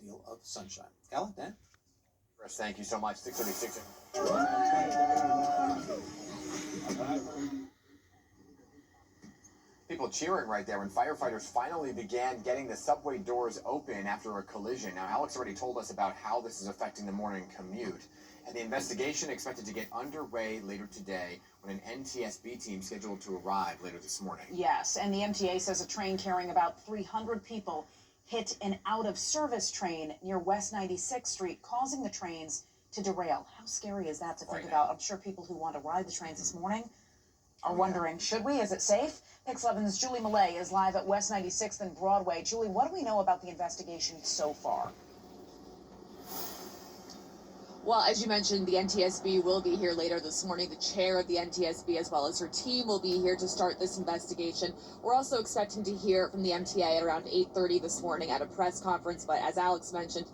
deal of sunshine. Kala, Dan? Chris, thank you so much. 636. People cheering right there when firefighters finally began getting the subway doors open after a collision. Now, Alex already told us about how this is affecting the morning commute. And the investigation expected to get underway later today when an NTSB team scheduled to arrive later this morning. Yes, and the MTA says a train carrying about 300 people hit an out-of-service train near West 96th Street, causing the trains to derail. How scary is that to think about? I'm sure people who want to ride the trains this morning are wondering, should we? Is it safe? Pix 11's Julie Millet is live at West 96th and Broadway. Julie, what do we know about the investigation so far? Well, as you mentioned, the NTSB will be here later this morning. The chair of the NTSB, as well as her team, will be here to start this investigation. We're also expecting to hear from the MTA at around 8:30 this morning at a press conference. But as Alex mentioned,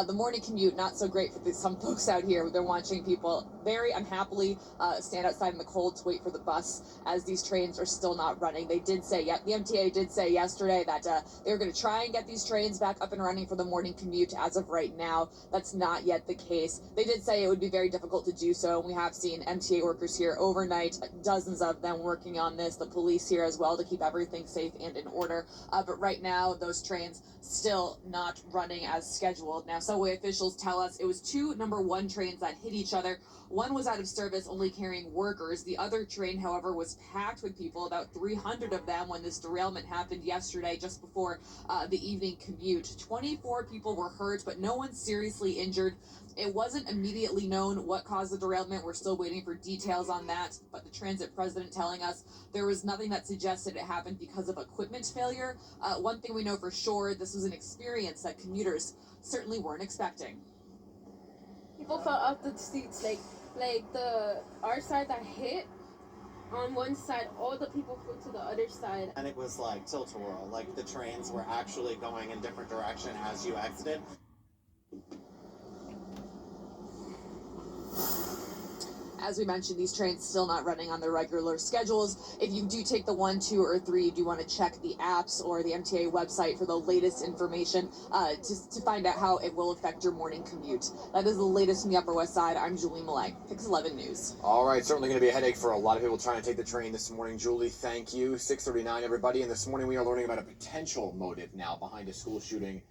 the morning commute, not so great for some folks out here. They're watching people very unhappily stand outside in the cold to wait for the bus as these trains are still not running. They did say, the MTA did say yesterday that they were going to try and get these trains back up and running for the morning commute. As of right now, that's not yet the case. They did say it would be very difficult to do so. We have seen MTA workers here overnight, dozens of them working on this, the police here as well to keep everything safe and in order. But right now, those trains still not running as scheduled. Now, subway officials tell us it was two number 1 trains that hit each other. One was out of service, only carrying workers. The other train, however, was packed with people, about 300 of them, when this derailment happened yesterday, just before the evening commute. 24 people were hurt, but no one seriously injured. It wasn't immediately known what caused the derailment. We're still waiting for details on that, but the transit president telling us there was nothing that suggested it happened because of equipment failure. One thing we know for sure, this was an experience that commuters certainly weren't expecting. People fell off the seats, like our side that hit on one side, all the people flew to the other side. And it was like tilt-a-whirl, like the trains were actually going in different direction as you exited. As we mentioned, these trains still not running on their regular schedules. If you do take the 1, 2, or 3, you do want to check the apps or the MTA website for the latest information to find out how it will affect your morning commute. That is the latest from the Upper West Side. I'm Julie Millet, Pix 11 News. All right, certainly going to be a headache for a lot of people trying to take the train this morning. Julie, thank you. 6:39, everybody. And this morning we are learning about a potential motive now behind a school shooting